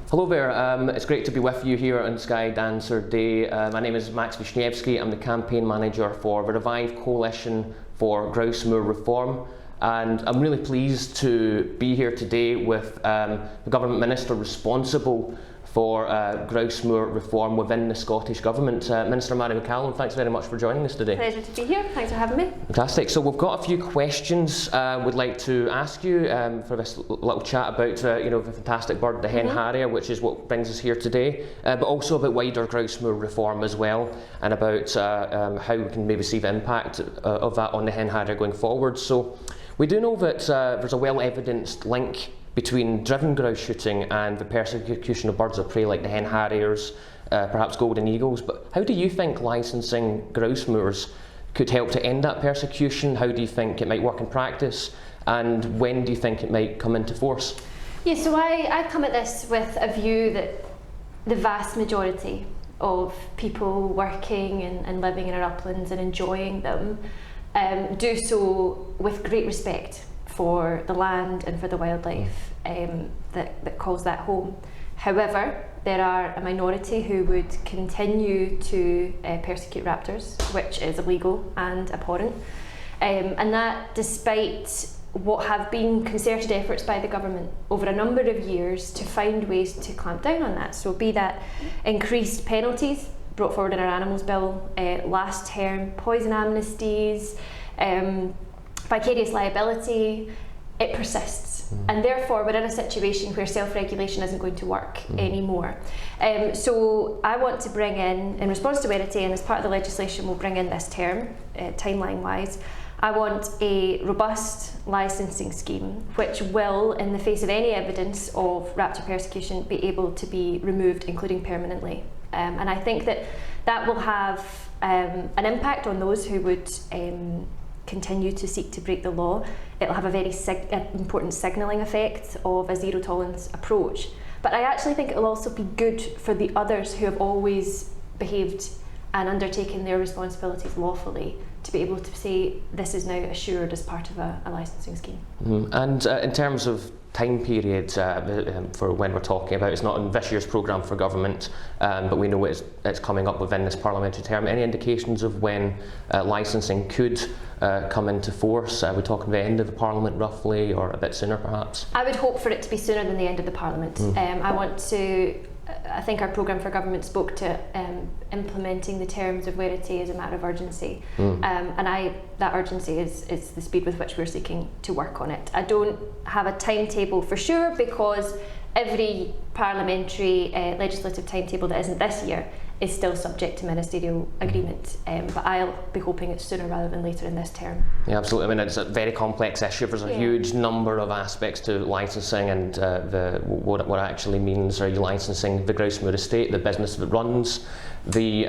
Hello there, it's great to be with you here on Sky Dancer Day. My name is Max Wisniewski. I'm the campaign manager for the Revive Coalition for Grouse Moor Reform, and I'm really pleased to be here today with the Government Minister responsible for grouse moor reform within the Scottish Government. Minister Mary McCallum, thanks very much for joining us today. Pleasure to be here, thanks for having me. Fantastic. So we've got a few questions we'd like to ask you for this little chat about the fantastic bird, the hen harrier, which is what brings us here today, but also about wider grouse moor reform as well, and about how we can maybe see the impact of that on the hen harrier going forward. So we do know that there's a well-evidenced link between driven grouse shooting and the persecution of birds of prey like the hen harriers, perhaps golden eagles. But how do you think licensing grouse moors could help to end that persecution? How do you think it might work in practice? And when do you think it might come into force? Yeah, so I come at this with a view that the vast majority of people working and living in our uplands and enjoying them do so with great respect for the land and for the wildlife that calls that home. However, there are a minority who would continue to persecute raptors, which is illegal and abhorrent, and that despite what have been concerted efforts by the government over a number of years to find ways to clamp down on that. So be that increased penalties brought forward in our animals bill last term, poison amnesties, vicarious liability, it persists. And therefore we're in a situation where self-regulation isn't going to work anymore. So I want to bring in response to Werity, and as part of the legislation we'll bring in this term, timeline-wise, I want a robust licensing scheme which will, in the face of any evidence of raptor persecution, be able to be removed, including permanently. And I think that will have an impact on those who would continue to seek to break the law. It'll have a very important signalling effect of a zero tolerance approach. But I actually think it'll also be good for the others who have always behaved and undertaken their responsibilities lawfully to be able to say this is now assured as part of a licensing scheme. And in terms of time period for when we're talking about, it's not in this year's programme for government, but we know it's coming up within this parliamentary term. Any indications of when licensing could come into force? Are we talking the end of the parliament roughly, or a bit sooner perhaps? I would hope for it to be sooner than the end of the parliament. I think our programme for government spoke to implementing the terms of Werity as a matter of urgency, and that urgency is the speed with which we're seeking to work on it. I don't have a timetable for sure, because every parliamentary legislative timetable that isn't this year is still subject to ministerial agreement, but I'll be hoping it's sooner rather than later in this term. Yeah, absolutely. I mean, it's a very complex issue. There's a huge number of aspects to licensing, and what it actually means. Are you licensing the grouse moor estate, the business that runs the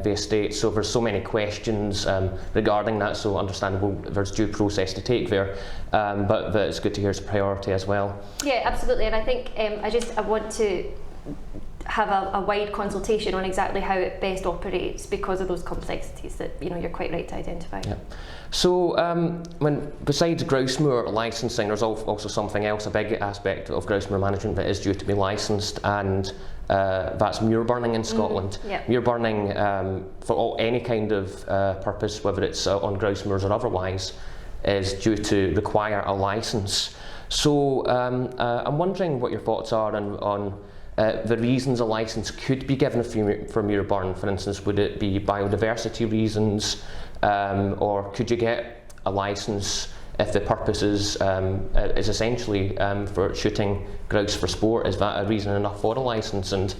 estate? So there's so many questions regarding that, so understandable there's due process to take there, but it's good to hear it's a priority as well. Yeah, absolutely, and I think I want to have a wide consultation on exactly how it best operates because of those complexities that you're quite right to identify. Yeah. So besides grouse moor licensing, there's also something else, a big aspect of grouse moor management that is due to be licensed, and that's muir burning in Scotland. Muir burning for any kind of purpose, whether it's on grouse moors or otherwise, is due to require a licence. So I'm wondering what your thoughts are on the reasons a licence could be given for muir burn. For instance, would it be biodiversity reasons, or could you get a licence if the purpose is essentially for shooting grouse for sport? Is that a reason enough for a licence? And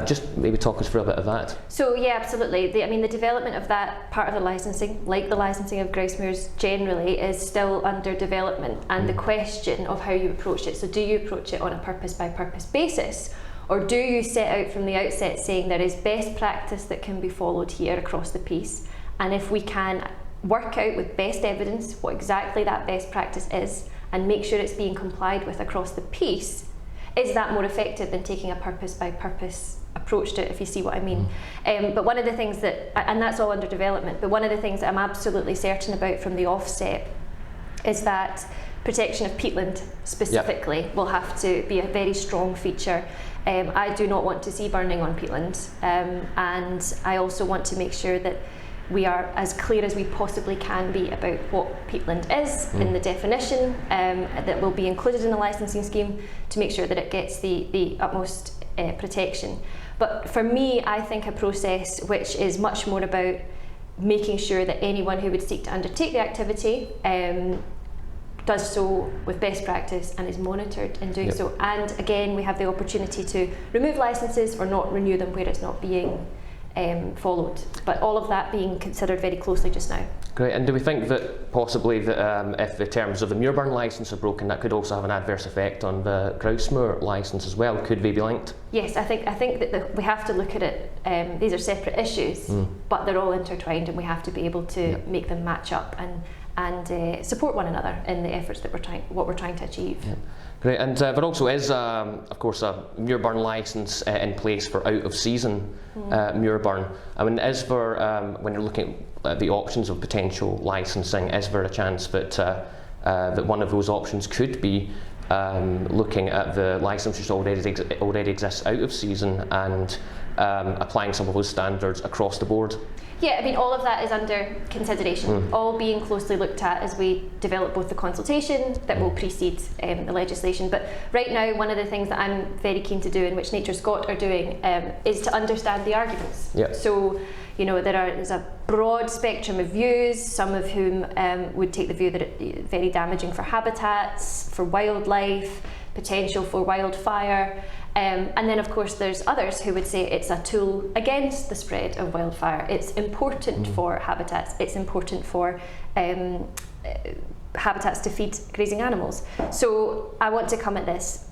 just maybe talk us through a bit of that. So yeah, absolutely. The development of that part of the licensing, like the licensing of grouse moors generally, is still under development, and the question of how you approach it. So do you approach it on a purpose by purpose basis, or do you set out from the outset saying there is best practice that can be followed here across the piece, and if we can work out with best evidence what exactly that best practice is and make sure it's being complied with across the piece, is that more effective than taking a purpose by purpose approach to it, if you see what I mean? But one of the things and that's all under development, but one of the things that I'm absolutely certain about from the offset is that protection of peatland specifically will have to be a very strong feature. I do not want to see burning on peatland, and I also want to make sure that we are as clear as we possibly can be about what peatland is in the definition that will be included in the licensing scheme, to make sure that it gets the utmost protection. But for me, I think a process which is much more about making sure that anyone who would seek to undertake the activity does so with best practice and is monitored in doing so. And again, we have the opportunity to remove licences or not renew them where it's not being followed. But all of that being considered very closely just now. Great. And do we think that possibly that if the terms of the Muirburn licence are broken, that could also have an adverse effect on the Grousemoor licence as well? Could they be linked? Yes, I think that we have to look at it. These are separate issues, but they're all intertwined, and we have to be able to make them match up and support one another in the efforts that we're trying to achieve. Yeah. Great, and there also is, of course, a Muirburn licence in place for out-of-season Muirburn. I mean, is there, when you're looking at the options of potential licensing, is there a chance that that one of those options could be looking at the licence which already exists out of season and applying some of those standards across the board? Yeah, I mean, all of that is under consideration, all being closely looked at as we develop both the consultation that will precede the legislation. But right now, one of the things that I'm very keen to do, and which Nature Scot are doing, is to understand the arguments. Yep. So, you know, there's a broad spectrum of views, some of whom would take the view that it's very damaging for habitats, for wildlife, potential for wildfire. And then of course there's others who would say it's a tool against the spread of wildfire. It's important for habitats, it's important for habitats to feed grazing animals. So I want to come at this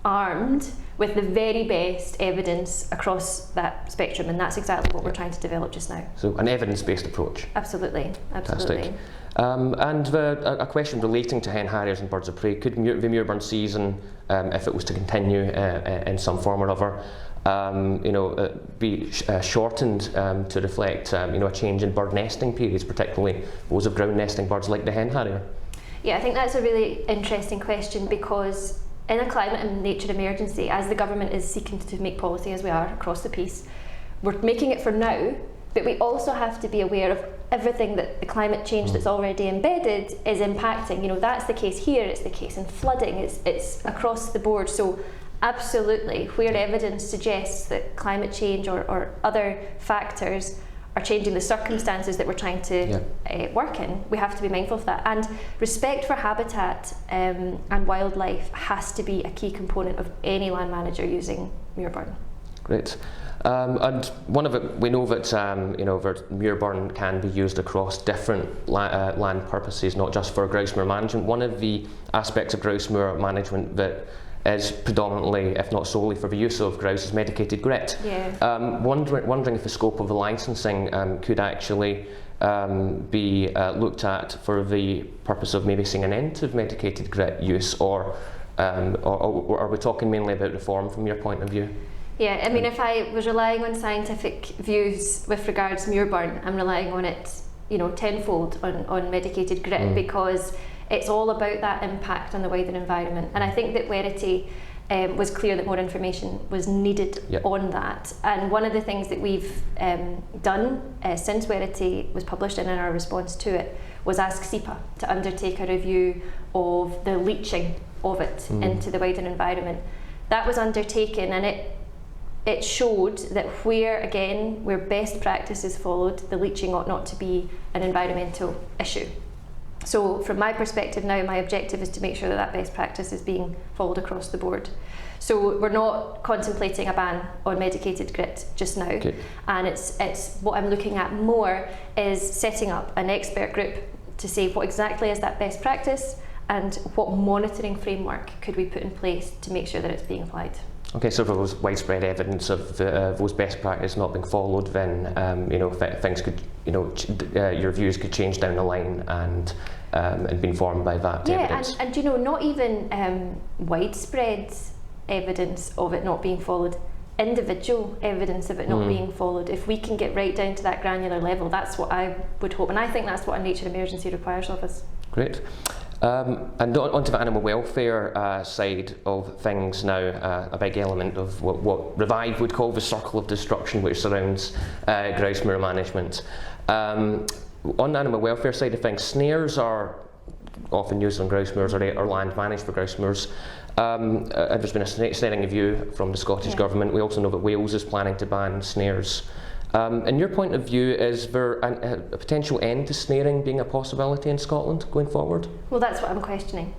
armed with the very best evidence across that spectrum, and that's exactly what we're trying to develop just now. So an evidence-based approach. Absolutely, absolutely. Fantastic. And a question relating to hen harriers and birds of prey, could the Muirburn season, if it was to continue in some form or other, be shortened to reflect a change in bird nesting periods, particularly those of ground nesting birds like the hen harrier? Yeah, I think that's a really interesting question, because in a climate and nature emergency, as the government is seeking to make policy as we are across the piece, we're making it for now, but we also have to be aware of everything that the climate change that's already embedded is impacting. You know, that's the case here, it's the case in flooding, it's across the board. So absolutely, where evidence suggests that climate change or other factors are changing the circumstances that we're trying to work in, we have to be mindful of that. And respect for habitat and wildlife has to be a key component of any land manager using Muirburn. Great. And one of it, we know that Muirburn can be used across different land purposes, not just for Grousemoor management. One of the aspects of Grousemoor management that is predominantly, if not solely, for the use of grouse is medicated grit. Yeah. Wondering if the scope of the licensing could actually be looked at for the purpose of maybe seeing an end to medicated grit use, or are we talking mainly about reform from your point of view? Yeah, I mean, if I was relying on scientific views with regards to Muirburn, I'm relying on it, tenfold on medicated grit, because it's all about that impact on the wider environment. And I think that Werity was clear that more information was needed on that. And one of the things that we've done since Werity was published and in our response to it was ask SEPA to undertake a review of the leaching of it into the wider environment. That was undertaken, and it showed that where best practice is followed, the leaching ought not to be an environmental issue. So from my perspective now, my objective is to make sure that best practice is being followed across the board. So we're not contemplating a ban on medicated grit just now. Okay. And it's what I'm looking at more is setting up an expert group to say what exactly is that best practice and what monitoring framework could we put in place to make sure that it's being applied. Okay, so if there was widespread evidence of those best practices not being followed, then things could, your views could change down the line and be informed by that evidence. Yeah, and not even widespread evidence of it not being followed, individual evidence of it not being followed. If we can get right down to that granular level, that's what I would hope, and I think that's what a nature emergency requires of us. Great. And onto the animal welfare side of things now, a big element of what Revive would call the circle of destruction which surrounds grouse moor management. On the animal welfare side of things, snares are often used on grouse moors or land managed for grouse moors. There's been a snaring review from the Scottish Government. We also know that Wales is planning to ban snares. In your point of view, is there a potential end to snaring being a possibility in Scotland going forward? Well, that's what I'm questioning.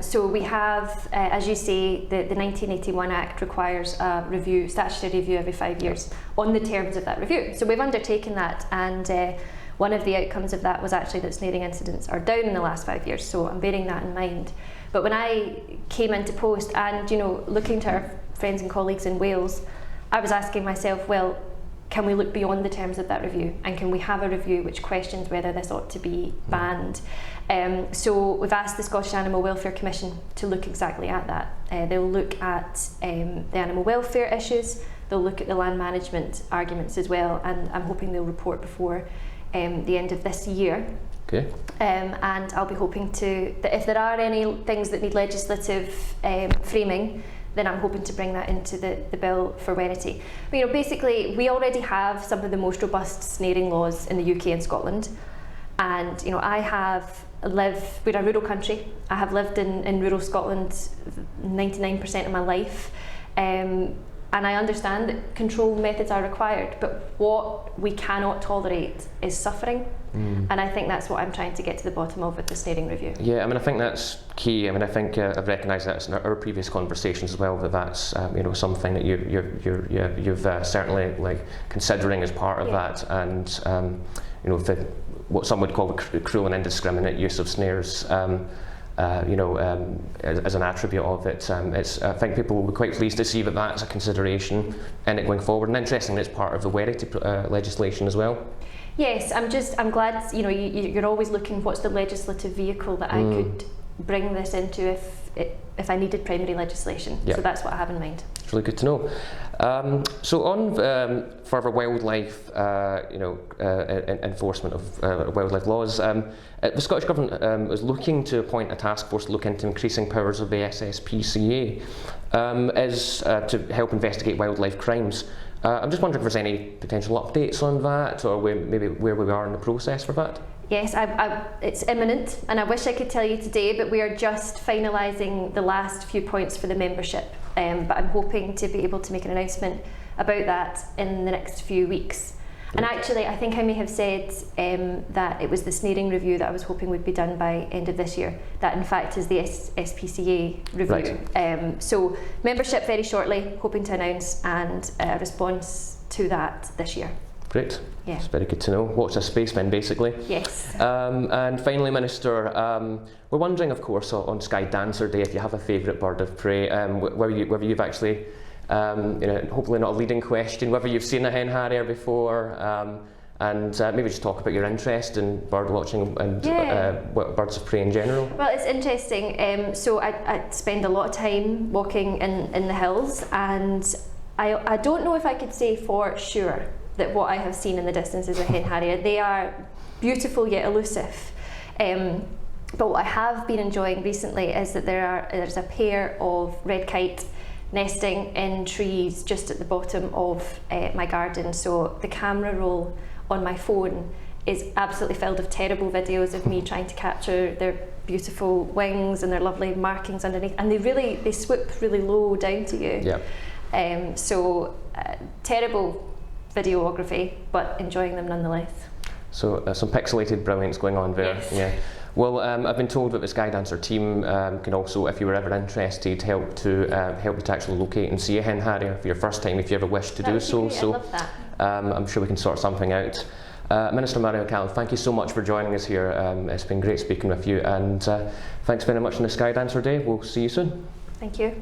So we have, as you say, the 1981 Act requires a review, statutory review every 5 years on the terms of that review. So we've undertaken that, and one of the outcomes of that was actually that snaring incidents are down in the last 5 years, so I'm bearing that in mind. But when I came into post and, looking to our friends and colleagues in Wales, I was asking myself, well, can we look beyond the terms of that review, and can we have a review which questions whether this ought to be banned? So we've asked the Scottish Animal Welfare Commission to look exactly at that. They'll look at the animal welfare issues, they'll look at the land management arguments as well, and I'm hoping they'll report before the end of this year. Okay. And I'll be hoping that if there are any things that need legislative framing, then I'm hoping to bring that into the bill for Werrity. But, basically, we already have some of the most robust snaring laws in the UK and Scotland. And, we're a rural country. I have lived in rural Scotland 99% of my life. And I understand that control methods are required, but what we cannot tolerate is suffering. And I think that's what I'm trying to get to the bottom of with the snaring review. Yeah, I think that's key. I think I've recognised that in our previous conversations as well, that's something that you've certainly considering as part of that, and what some would call the cruel and indiscriminate use of snares. As an attribute of it, I think people will be quite pleased to see that that's a consideration in it going forward. And interesting, it's part of the Werrity legislation as well. Yes, I'm glad. You're always looking what's the legislative vehicle that I could bring this into if I needed primary legislation. Yep. So that's what I have in mind. It's really good to know. So on further wildlife, enforcement of wildlife laws, the Scottish Government is looking to appoint a task force to look into increasing powers of the SSPCA to help investigate wildlife crimes. I'm just wondering if there's any potential updates on that, or maybe where we are in the process for that. Yes, it's imminent, and I wish I could tell you today, but we are just finalising the last few points for the membership. But I'm hoping to be able to make an announcement about that in the next few weeks. And actually, I think I may have said that it was the snaring review that I was hoping would be done by end of this year. That in fact is the SPCA review. Right. So membership very shortly, hoping to announce, and a response to that this year. Great. Yeah. It's very good to know. Watch this space then, basically. Yes. And finally, Minister, we're wondering, of course, on Sky Dancer Day, if you have a favourite bird of prey, whether you've actually, hopefully not a leading question, whether you've seen a hen harrier before, and maybe just talk about your interest in bird watching and birds of prey in general. Well, it's interesting. So I spend a lot of time walking in the hills, and I don't know if I could say for sure that what I have seen in the distance is a hen harrier. They are beautiful yet elusive. But what I have been enjoying recently is that there's a pair of red kite nesting in trees just at the bottom of my garden. So the camera roll on my phone is absolutely filled with terrible videos of me trying to capture their beautiful wings and their lovely markings underneath, and they swoop really low down to you. Yeah. Terrible videography, but enjoying them nonetheless. So some pixelated brilliance going on there. Yes. Yeah. Well, I've been told that the Sky Dancer team can also, if you were ever interested, help you to actually locate and see a hen harrier for your first time if you ever wish to do so. So I love that. I'm sure we can sort something out. Minister Mary O'Callaghan, thank you so much for joining us here. It's been great speaking with you, and thanks very much on the Sky Dancer Day. We'll see you soon. Thank you.